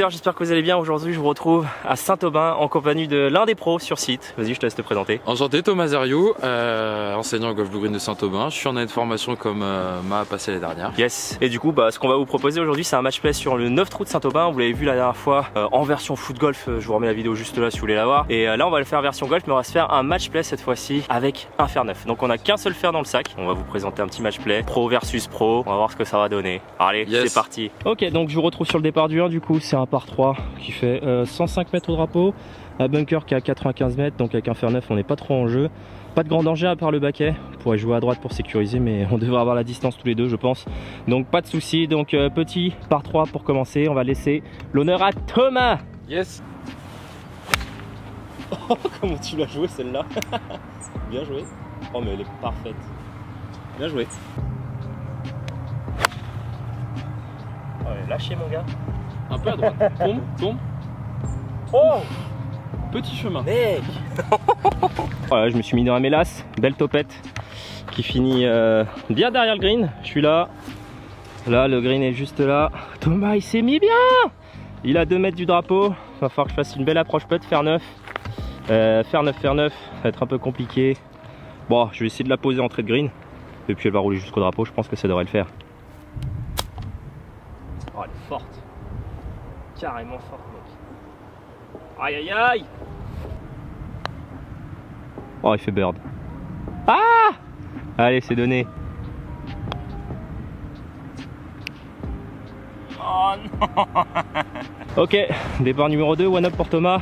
auditeurs, j'espère que vous allez bien. Aujourd'hui je vous retrouve à Saint-Aubin en compagnie de l'un des pros sur site. Vas-y, je te laisse te présenter. Enchanté, Thomas Zariou, enseignant au Golf Blue Green de Saint-Aubin. Je suis en année de formation comme m'a passé l'année dernière. Yes. Et du coup ce qu'on va vous proposer aujourd'hui, c'est un match play sur le 9 trous de Saint-Aubin. Vous l'avez vu la dernière fois en version foot golf. Je vous remets la vidéo juste là si vous voulez la voir. Et là on va le faire version golf, mais on va se faire un match play cette fois-ci avec un fer neuf. Donc on a qu'un seul fer dans le sac. On va vous présenter un petit match play pro versus pro. On va voir ce que ça va donner. Allez, yes. C'est parti. Ok, donc je vous retrouve sur le départ du 1. Du coup c'est un par 3 qui fait 105 mètres au drapeau, un bunker qui est à 95 mètres, donc avec un fer neuf on n'est pas trop en jeu. Pas de grand danger à part le baquet. On pourrait jouer à droite pour sécuriser, mais on devrait avoir la distance tous les deux je pense, donc pas de souci. Donc petit par 3 pour commencer. On va laisser l'honneur à Thomas. Yes. Oh, comment tu l'as joué celle-là. Bien joué. Oh mais elle est parfaite. Bien joué. Oh, lâchez mon gars. Un peu à droite. Tombe, tombe. Oh, petit chemin. mec. Voilà, je me suis mis dans la mélasse. Belle topette qui finit bien derrière le green. Je suis là. Là, le green est juste là. Thomas, il s'est mis bien. Il a 2 mètres du drapeau. Il va falloir que je fasse une belle approche putt. Fer neuf. Fer neuf. Ça va être un peu compliqué. Bon, je vais essayer de la poser entrée de green. Et puis elle va rouler jusqu'au drapeau. Je pense que ça devrait le faire. Oh, elle est forte. Carrément forte, mec. Aïe aïe aïe. Oh, il fait bird. Ah, allez, c'est donné. Oh non. Ok, départ numéro 2, one up pour Thomas.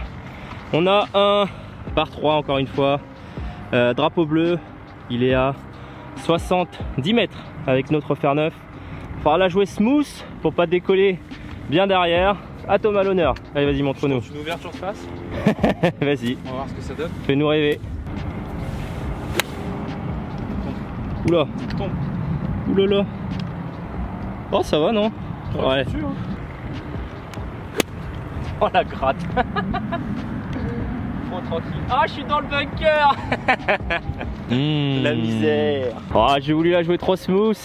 On a un par 3 encore une fois. Drapeau bleu, il est à 70 mètres avec notre fer neuf. Il faudra la jouer smooth pour pas décoller bien derrière. À Thomas l'honneur. Allez, vas-y, montre-nous. Une ouverture de face. Vas-y. On va voir ce que ça donne. Fais-nous rêver. Oula. Tombe. Oulala. Oh, ça va, non? Ouais. Sûr, hein. Oh, la gratte. Trop tranquille. Ah, je suis dans le bunker. La misère. Oh, j'ai voulu la jouer trop smooth.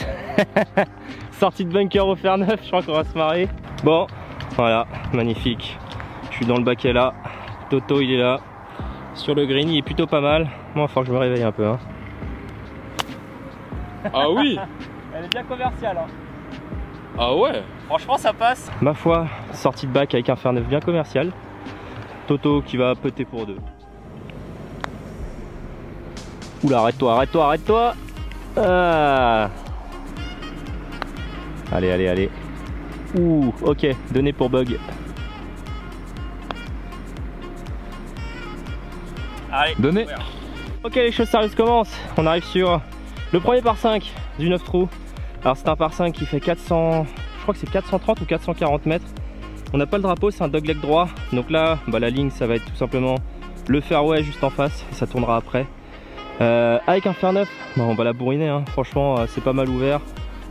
Sortie de bunker au fer neuf, je crois qu'on va se marrer. Bon, voilà, magnifique. Je suis dans le baquet là. Toto, il est là. Sur le green, il est plutôt pas mal. Moi, il va falloir que je me réveille un peu. Hein. Ah oui. Elle est bien commerciale. Hein. Ah ouais. Franchement, ça passe. Ma foi, sortie de bac avec un fer neuf bien commercial. Toto qui va putter pour 2. Oula, arrête-toi, arrête-toi, arrête-toi. Ah. Allez, allez, allez. Ouh, ok, donné pour bug. Allez, donné. Ok, les choses sérieuses commencent. On arrive sur le premier par 5 du 9 trous. Alors c'est un par 5 qui fait 400, je crois que c'est 430 ou 440 mètres. On n'a pas le drapeau, c'est un dogleg droit. Donc là, bah, la ligne, ça va être tout simplement le fairway juste en face. Et ça tournera après. Avec un fer neuf, bah, on va la bourriner. Hein. Franchement, c'est pas mal ouvert.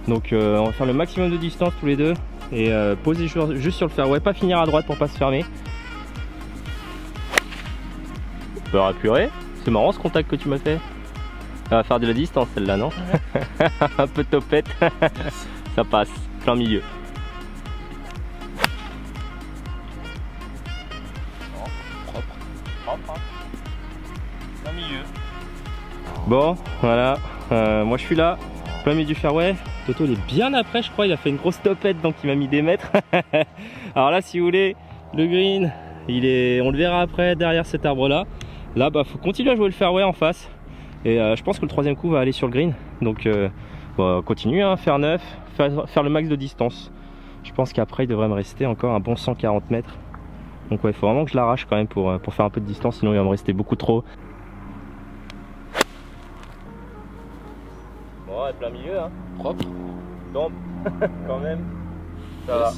Donc on va faire le maximum de distance tous les deux. Et poser juste sur le fairway, pas finir à droite pour pas se fermer. On peut appuyer. C'est marrant ce contact que tu m'as fait. Elle va faire de la distance celle-là, non? Ouais. Un peu topette. Yes. Ça passe, plein milieu. Propre. Propre, hein. Plein milieu. Bon, voilà. Moi je suis là, plein milieu du fairway. Toto il est bien après, je crois. Il a fait une grosse topette donc il m'a mis des mètres. Alors là, si vous voulez, le green, on le verra après derrière cet arbre là. Là, bah faut continuer à jouer le fairway en face. Et je pense que le troisième coup va aller sur le green. Donc bah, continue, hein, fer neuf, faire le max de distance. Je pense qu'après il devrait me rester encore un bon 140 mètres. Donc ouais, il faut vraiment que je l'arrache quand même pour faire un peu de distance, sinon il va me rester beaucoup trop. Bon, ouais, plein milieu, hein. Propre. Tombe, quand même. Ça va.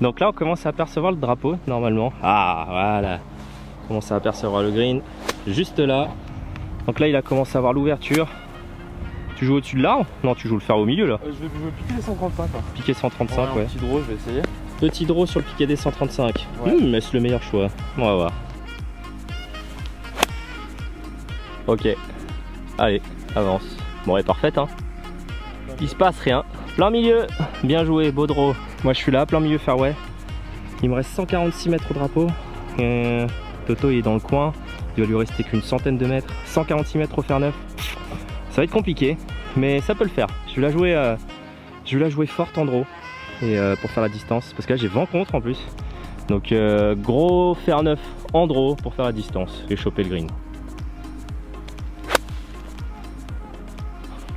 Donc là on commence à apercevoir le drapeau normalement. Ah voilà. On commence à apercevoir le green juste là. Donc là il a commencé à avoir l'ouverture. Tu joues au-dessus de l'arbre? Non, tu joues le fer au milieu là. Je vais piquer les 135. Hein. Piquer 135, ouais. Petit draw, je vais essayer. Petit draw sur le piquet des 135. Ouais. Mais c'est le meilleur choix. On va voir. Ok. Allez, avance. Bon, elle est parfaite, hein. Il se passe rien. Plein milieu. Bien joué, beau draw. Moi je suis là, plein milieu fairway. Il me reste 146 mètres au drapeau. Toto il est dans le coin. Il va lui rester qu'une centaine de mètres. 146 mètres au fer neuf. Ça va être compliqué, mais ça peut le faire. Je vais la jouer forte en draw et pour faire la distance. Parce que là j'ai vent contre en plus. Donc gros fer neuf en draw pour faire la distance et choper le green.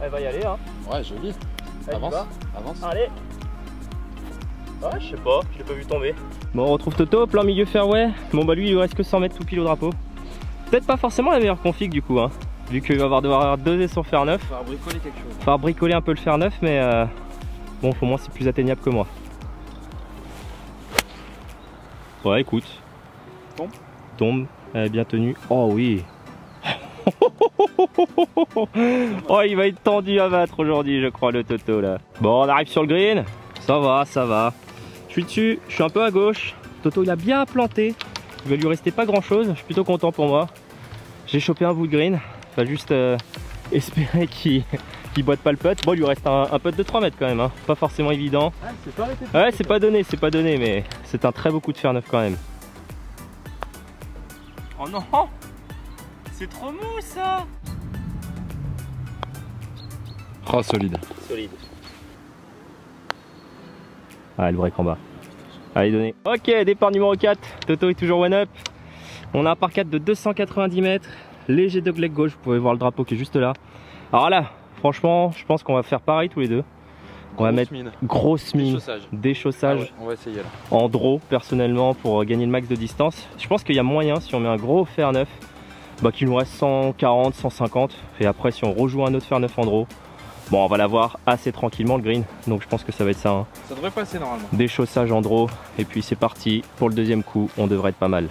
Elle va y aller hein. Ouais, joli. Avance, avance. Allez. Ouais, je sais pas, je l'ai pas vu tomber. Bon, on retrouve Toto, plein milieu fairway. Bon bah lui il lui reste que 100 mètres tout pile au drapeau. Peut-être pas forcément la meilleure config du coup hein. Vu qu'il va devoir doser son fer neuf. Faut bricoler quelque chose. Faut bricoler un peu le fer neuf, mais bon, au moins c'est plus atteignable que moi. Ouais, écoute. Tombe. Tombe, elle est bien tenue. Oh oui. Oh, il va être tendu à battre aujourd'hui, je crois, le Toto là. Bon, on arrive sur le green. Ça va, ça va. Je suis dessus, je suis un peu à gauche. Toto, il a bien planté. Il va lui rester pas grand chose. Je suis plutôt content pour moi. J'ai chopé un bout de green. Faut juste espérer qu'il boite pas le putt. Bon, il lui reste un putt de 3 mètres quand même, hein. Pas forcément évident. Ah, c'est pas arrêté. Ouais, c'est pas donné, mais c'est un très beau coup de fer neuf quand même. Oh non, c'est trop mou ça. Oh, solide. Solide. Ah, le break en bas. Allez, donné. Ok, départ numéro 4. Toto est toujours one up. On a un par 4 de 290 mètres. Léger dogleg gauche, vous pouvez voir le drapeau qui est juste là. Alors là, franchement, je pense qu'on va faire pareil tous les deux. On va mettre grosse mine, déchaussage Ah ouais, on va essayer là. En draw personnellement pour gagner le max de distance. Je pense qu'il y a moyen si on met un gros fer neuf, bah, qu'il nous reste 140, 150. Et après si on rejoue un autre fer neuf en draw, bon on va l'avoir assez tranquillement le green. Donc je pense que ça va être ça. Hein. Ça devrait passer normalement. Déchaussage en draw et puis c'est parti pour le deuxième coup. On devrait être pas mal.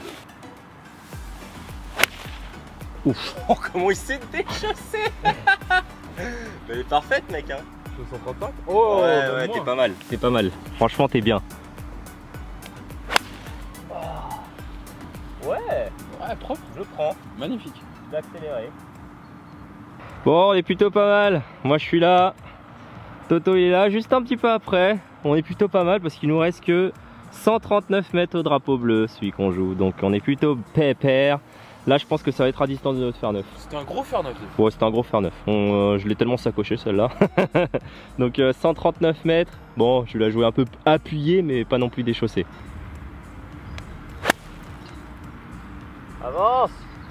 Ouf. Oh comment il s'est déchaussé. Elle est parfaite mec hein. 235. Oh ouais, t'es pas mal, t'es pas mal. Franchement t'es bien. Ouais. Ouais, propre. Je prends. Magnifique. Je vais accélérer. Bon, on est plutôt pas mal. Moi je suis là. Toto il est là, juste un petit peu après. On est plutôt pas mal parce qu'il nous reste que 139 mètres au drapeau bleu, celui qu'on joue. Donc on est plutôt pépère. Là je pense que ça va être à distance de notre fer neuf. C'était un gros fer neuf. Ouais, c'était un gros fer neuf. Je l'ai tellement sacoché celle-là. Donc 139 mètres. Bon, je vais la jouer un peu appuyée, mais pas non plus déchaussée. Avance.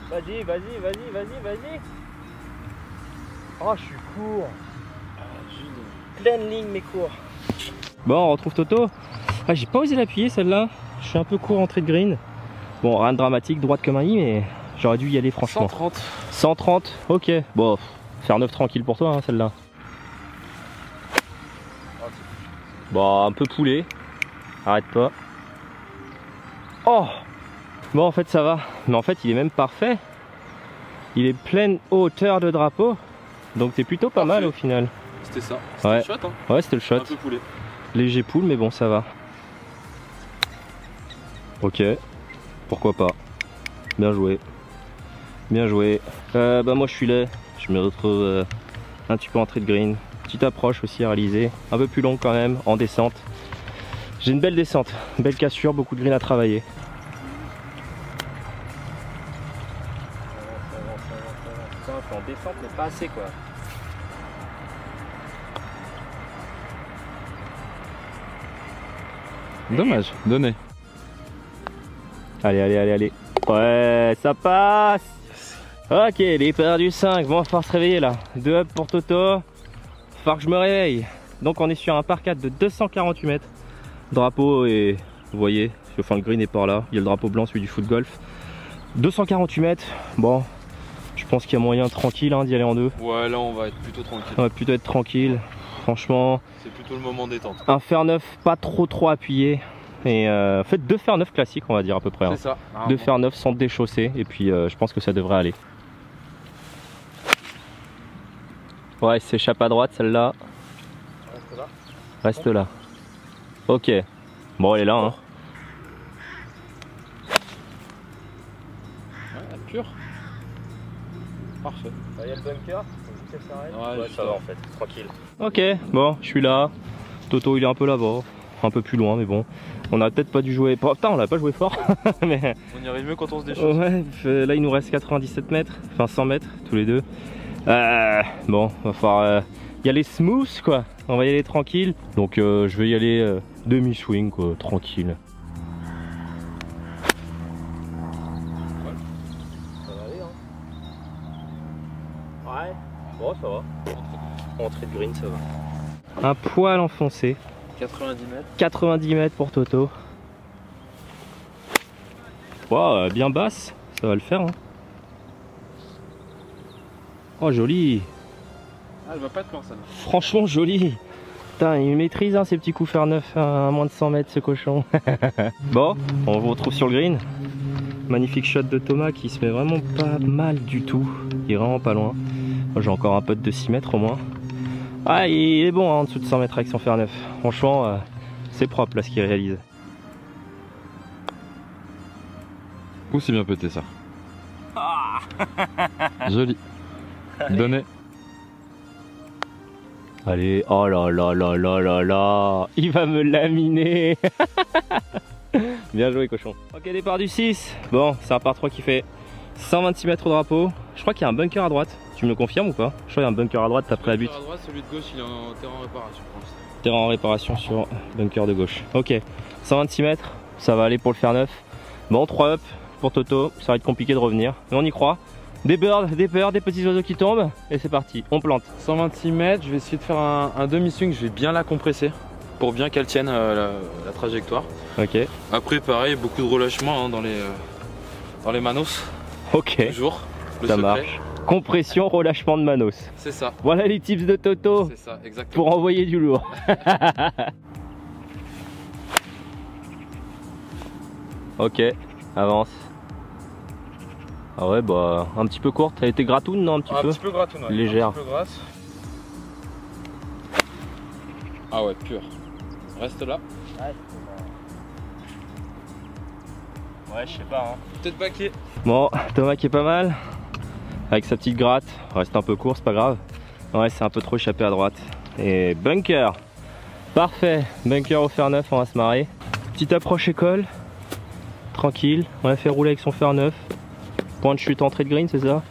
Vas-y, vas-y, vas-y, vas-y, vas-y. Oh, je suis court. Pleine ligne, mais court. Bon, on retrouve Toto. Ah, j'ai pas osé l'appuyer celle-là. Je suis un peu court entrée de green. Bon, rien de dramatique, droite comme un i, mais j'aurais dû y aller franchement. 130. 130, ok. Bon, faire 9 tranquille pour toi, hein, celle-là. Bon, un peu poulet. Arrête pas. Oh! Bon, en fait, ça va. Mais en fait, il est même parfait. Il est pleine hauteur de drapeau. Donc, c'est plutôt pas mal au final. C'était ça. C'était Ouais. le shot, hein. Ouais, c'était le shot. Un peu poulet. Léger poule, mais bon, ça va. Ok. Pourquoi pas. Bien joué. Bien joué. Bah moi je suis là. Je me retrouve un petit peu entrée de green. Petite approche aussi à réaliser. Un peu plus longue quand même, en descente. J'ai une belle descente. Belle cassure, beaucoup de green à travailler. En descente mais pas assez quoi. Dommage, donné. Allez, allez, allez, allez. Ouais, ça passe. Ok, départ du 5. Bon, il va falloir se réveiller là. 2 up pour Toto. Il va falloir que je me réveille. Donc, on est sur un par 4 de 248 mètres. Drapeau et vous voyez, enfin le green est par là. Il y a le drapeau blanc, celui du foot golf. 248 mètres. Bon, je pense qu'il y a moyen tranquille hein, d'y aller en deux. Ouais, là on va être plutôt tranquille. On va plutôt être tranquille. Franchement, c'est plutôt le moment détente. Un fer neuf pas trop appuyé. Et en fait 2 fer neuf classiques on va dire à peu près. Hein. C'est ça. 2 fer neuf sans déchausser et puis je pense que ça devrait aller. Ouais, il s'échappe à droite celle-là. Reste là. Reste là. Ok. Bon, elle est là. Hein. Ouais, pure. Parfait. Il y a le bunker. Faut juste qu'elle s'arrête. Ouais, ça va en fait. Tranquille. Ok. Bon, je suis là. Toto il est un peu là-bas. un peu plus loin, mais bon, on a peut-être pas dû jouer. Putain, on a pas joué fort, mais on y arrive mieux quand on se déchausse. Ouais, là il nous reste 97 mètres, enfin 100 mètres tous les deux. Bon, va falloir y aller smooth quoi. On va y aller tranquille. Donc je vais y aller demi-swing quoi, tranquille. Ça va aller hein. Ouais, bon ça va. Entrée de green ça va. Un poil enfoncé. 90 mètres. 90 mètres pour Toto. Wow, bien basse, ça va le faire. Hein. Oh joli. Ah, elle va pas être mort ça. Franchement joli. Putain, il maîtrise hein, ces petits coups fer neuf à moins de 100 mètres ce cochon. Bon, on vous retrouve sur le green. Magnifique shot de Thomas qui se met vraiment pas mal du tout. Il est vraiment pas loin. J'ai encore un putt de 6 mètres au moins. Ah, il est bon hein, en dessous de 100 mètres avec son fer neuf. Franchement, c'est propre là ce qu'il réalise. Ouh, c'est bien pété ça. Ah joli. Donné. Allez, oh là là là là là là. Il va me laminer. Bien joué cochon. Ok, départ du 6. Bon, c'est un par 3 qui fait 126 mètres au drapeau. Je crois qu'il y a un bunker à droite. Tu me le confirmes ou pas? Je crois qu'il y a un bunker à droite, t'as pris la butte. À droite, celui de gauche, il est en terrain en réparation. Terrain en réparation sur bunker de gauche. Ok, 126 mètres, ça va aller pour le fer neuf. Bon, 3 up pour Toto, ça va être compliqué de revenir, mais on y croit. Des birds, des peurs, des petits oiseaux qui tombent, et c'est parti, on plante. 126 mètres, je vais essayer de faire un demi-swing, je vais bien la compresser pour bien qu'elle tienne la trajectoire. Ok. Après, pareil, beaucoup de relâchement hein, dans les manos. Ok. Toujours. Ça marche. Compression, relâchement de manos. C'est ça. Voilà les tips de Toto. C'est ça, exactement. Pour envoyer du lourd. Ok, avance. Ah ouais, bah un petit peu courte. Elle était gratoune, non? Un petit peu gratoune, ouais. Légère. Un petit peu grasse. Ah ouais, pur. Reste là. Ouais, je sais pas. Hein. Peut-être baquet. Bon, Thomas qui est pas mal. Avec sa petite gratte. Reste un peu court, c'est pas grave. Ouais, c'est un peu trop échappé à droite. Et bunker. Parfait. Bunker au fer neuf, on va se marrer. Petite approche école. Tranquille. On l'a fait rouler avec son fer neuf. Point de chute, entrée de green, c'est ça?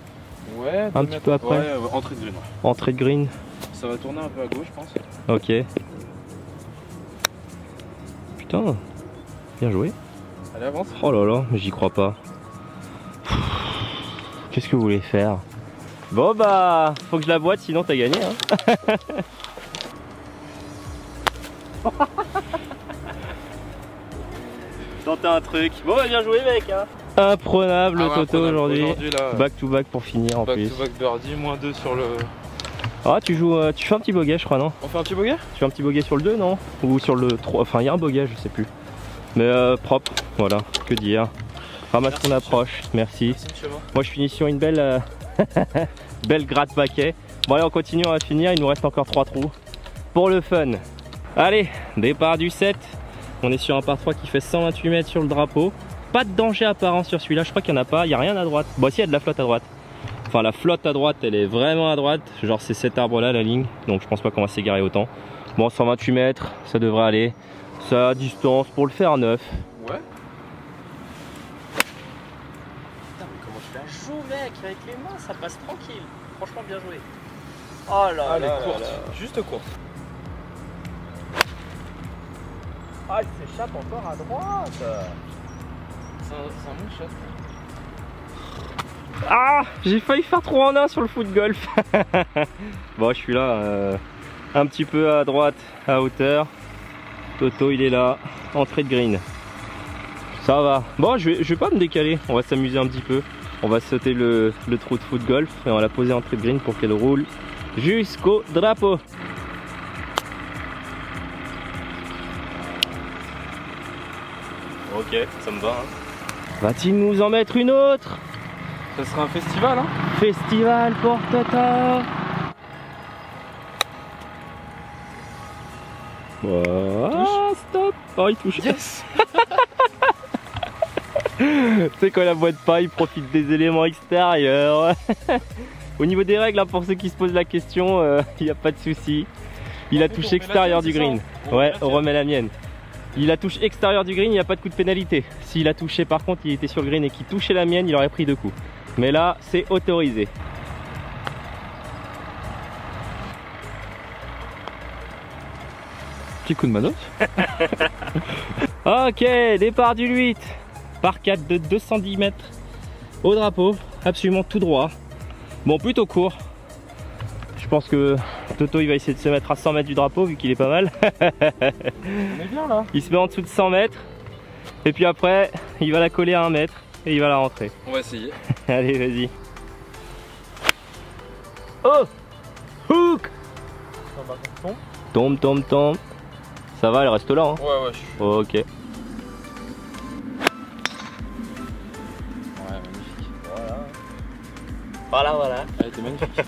Ouais. Un petit peu après. Ouais, entrée de green. Entrée de green. Ça va tourner un peu à gauche, je pense. Ok. Putain. Bien joué. Allez, avance. Oh là là, mais j'y crois pas. Qu'est-ce que vous voulez faire? Bon bah, faut que je la boite sinon t'as gagné hein. Tenter un truc. Bon bah bien joué mec hein. Imprenable ouais, Toto aujourd'hui. Là, back to back pour finir en plus. Back to back birdie, -2 sur le... Ah tu joues, tu fais un petit bogey je crois non? On fait un petit bogey? Tu fais un petit bogey sur le 2 non? Ou sur le 3, enfin il y a un bogey je sais plus. Mais propre, voilà, que dire. Ramasse ton approche, merci. Moi je finis sur une belle belle gratte paquet. Bon allez on continue, on va finir, il nous reste encore 3 trous. Pour le fun. Allez, départ du 7. On est sur un par 3 qui fait 128 mètres sur le drapeau. Pas de danger apparent sur celui-là, je crois qu'il n'y en a pas, il n'y a rien à droite. Bon si il y a de la flotte à droite. Enfin la flotte à droite elle est vraiment à droite. Genre c'est cet arbre là la ligne. Donc je pense pas qu'on va s'égarer autant. Bon 128 mètres, ça devrait aller. Ça a distance pour le fer neuf. Ouais. Joue mec, avec les mains ça passe tranquille. Franchement bien joué. Oh là elle là, est courte, là. juste courte. Ah elle s'échappe encore à droite. C'est un bon shot. Ah j'ai failli faire 3 en 1 sur le foot golf. Bon je suis là un petit peu à droite à hauteur. Toto il est là, entrée de green. Ça va. Bon je vais pas me décaler, on va s'amuser un petit peu. On va sauter le trou de foot golf et on va la poser entrée de green pour qu'elle roule jusqu'au drapeau. Ok, ça me va. Hein. Va-t-il nous en mettre une autre? Ça sera un festival hein? Festival pour Toto. Oh, stop. Oh il touche. Yes. C'est quand la boîte paille profite des éléments extérieurs. Au niveau des règles, hein, pour ceux qui se posent la question, il n'y a pas de souci. Il a touché extérieur du green. Ouais, on remet la mienne. Il la touche extérieure du green, il n'y a pas de coup de pénalité. S'il a touché par contre, il était sur le green et qu'il touchait la mienne, il aurait pris 2 coups. Mais là, c'est autorisé. Petit coup de manos. Ok, départ du 8 par 4 de 210 mètres au drapeau, absolument tout droit. Bon, plutôt court. Je pense que Toto il va essayer de se mettre à 100 mètres du drapeau vu qu'il est pas mal. On est bien là. Il se met en dessous de 100 mètres et puis après il va la coller à 1 mètre et il va la rentrer. On va essayer. Allez, vas-y. Oh, hook. Tombe, tombe, tombe. Ça va, elle reste là hein. Ouais, ouais, je suis... Ok. Ouais, magnifique. Voilà, voilà. Elle était magnifique.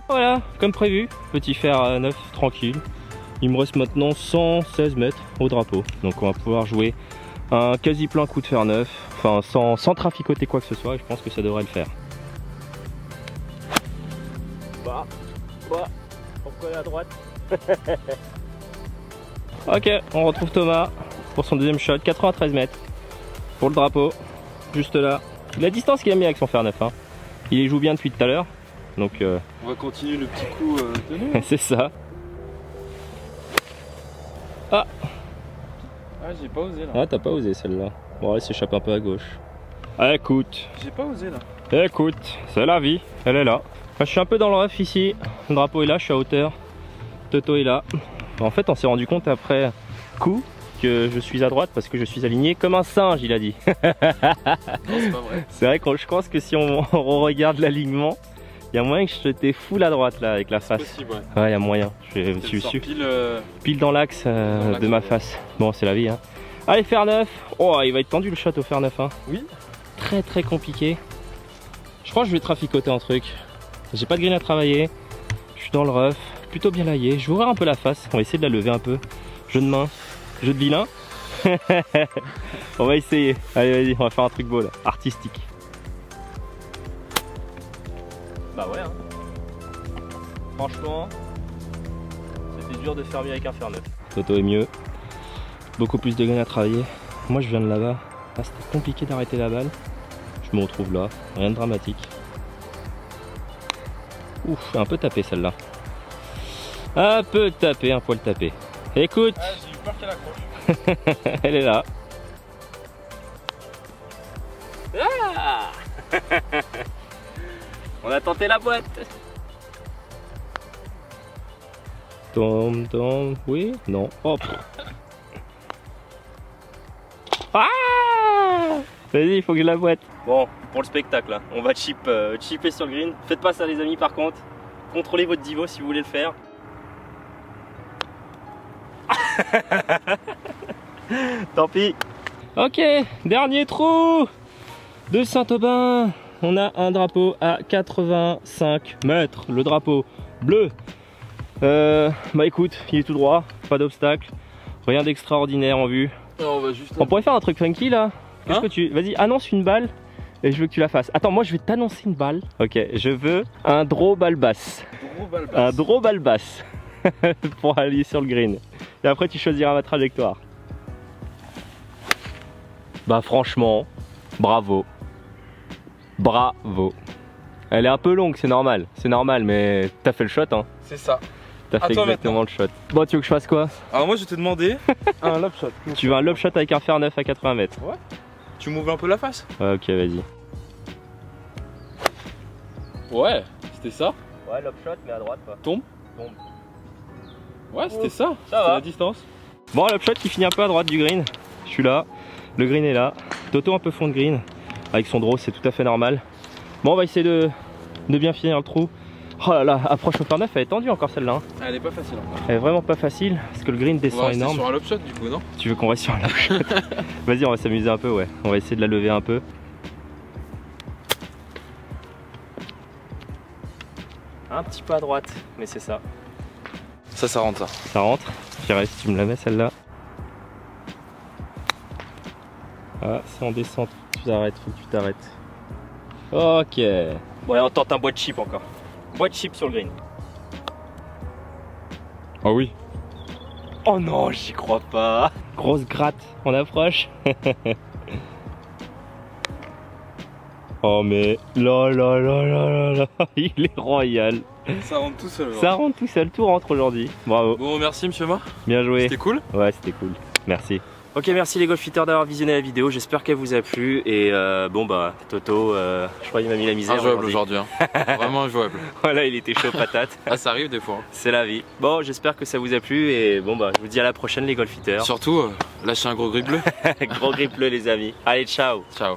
Voilà, comme prévu, petit fer 9 tranquille. Il me reste maintenant 116 mètres au drapeau. Donc on va pouvoir jouer un quasi plein coup de fer 9. Enfin sans traficoter quoi que ce soit, et je pense que ça devrait le faire. Bah, pourquoi à droite? Ok, on retrouve Thomas pour son deuxième shot, 93 mètres pour le drapeau, juste là. La distance qu'il a mis avec son fer 9, hein. Il les joue bien depuis tout à l'heure, donc on va continuer le petit coup tenu. c'est ça. Ah, Ah, j'ai pas osé là. ah t'as pas osé celle-là. Bon, elle s'échappe un peu à gauche. Écoute, J'ai pas osé là. écoute, c'est la vie, elle est là. Je suis un peu dans le rough ici, le drapeau est là, je suis à hauteur, Toto est là. En fait on s'est rendu compte après coup que je suis à droite parce que je suis aligné comme un singe, il a dit. Non, c'est pas vrai. C'est vrai que je pense que si on regarde l'alignement, il y a moyen que je te full à droite là avec la face. Possible, ouais. Ouais, il y a moyen. Je suis pile dans l'axe de ma face. Bon, c'est la vie. Hein. Allez, fer 9. Oh, il va être tendu le shot au fer 9. Hein. Oui. Très très compliqué. Je crois que je vais traficoter un truc. J'ai pas de green à travailler. Je suis dans le rough. Plutôt bien laillé. Je vais ouvrir un peu la face. On va essayer de la lever un peu. Jeu de main. Jeu de vilain. On va essayer. Allez, vas-y, on va faire un truc beau là. Artistique. Bah ouais. Hein. Franchement, c'était dur de faire mieux avec un fer 9. Toto est mieux. Beaucoup plus de graines à travailler. Moi, je viens de là-bas. Ah, c'était compliqué d'arrêter la balle. Je me retrouve là. Rien de dramatique. Ouf, un peu tapé celle-là. Un peu tapé, un poil tapé. Écoute. Ah, j'ai eu peur qu'elle accroche. Elle est là. Ah. On a tenté la boîte. Tombe, tombe, oui, non, hop. Ah, vas-y, il faut que je la boîte. Bon, pour le spectacle, là, on va chipper sur le green. Faites pas ça les amis par contre. Contrôlez votre divo si vous voulez le faire. Tant pis. Ok, dernier trou de Saint-Aubin. On a un drapeau à 85 mètres. Le drapeau bleu. Bah écoute, il est tout droit, pas d'obstacle. Rien d'extraordinaire en vue. On pourrait faire un truc funky là. Qu'est-ce que tu... Vas-y, annonce une balle et je veux que tu la fasses. Attends, moi je vais t'annoncer une balle. Ok, je veux un draw balle basse. Un draw balle basse. Pour aller sur le green. Et après tu choisiras ma trajectoire. Bah franchement, bravo. Bravo. Elle est un peu longue, c'est normal. C'est normal, mais t'as fait le shot hein. C'est ça. T'as fait exactement le shot. Bon, tu veux que je fasse quoi? Alors moi je t'ai demandé un lob shot. Tu veux un lob shot avec un fer 9 à 80 mètres? Ouais. Tu m'ouvres un peu la face? Ouais, ok, vas-y. Ouais, c'était ça. Ouais, lob shot, mais à droite quoi. Tombe. Tombe. Ouais, c'était ça. Ça va. La distance. Bon, lob shot qui finit un peu à droite du green. Je suis là. Le green est là. Toto un peu fond de green. Avec son draw, c'est tout à fait normal. Bon, on va essayer de bien finir le trou. Oh là là, approche au fer 9, elle est tendue encore celle-là. Hein. Elle est pas facile encore. Elle est vraiment pas facile parce que le green descend énorme. Sur un lob shot du coup, non? Tu veux qu'on reste sur un lob shot? Vas-y, on va s'amuser un peu, ouais. On va essayer de la lever un peu. Un petit peu à droite, mais c'est ça. Ça rentre ça. Ça rentre. Puis reste, tu me la mets celle-là. Ah, c'est en descente. Tu t'arrêtes, faut que tu t'arrêtes. Ok. Bon, on tente un bois de chip encore. Bois de chip sur le green. Ah oui. Oh non, j'y crois pas. Grosse gratte, on approche. Oh mais là là là là là là, il est royal. Ça rentre tout seul. Ça rentre tout seul, tout rentre aujourd'hui. Bravo. Bon, merci monsieur Ma. Bien joué. C'était cool. Ouais, c'était cool. Merci. Ok, merci les golfiteurs d'avoir visionné la vidéo. J'espère qu'elle vous a plu. Et bon bah Toto, je crois qu'il m'a mis la misère. Injouable aujourd'hui. Hein. Vraiment injouable. Voilà, il était chaud patate. Ah, ça arrive des fois. C'est la vie. Bon, j'espère que ça vous a plu. Et bon bah je vous dis à la prochaine les golfiteurs. Surtout, lâchez un gros grip bleu. Gros grip bleu les amis. Allez, ciao. Ciao.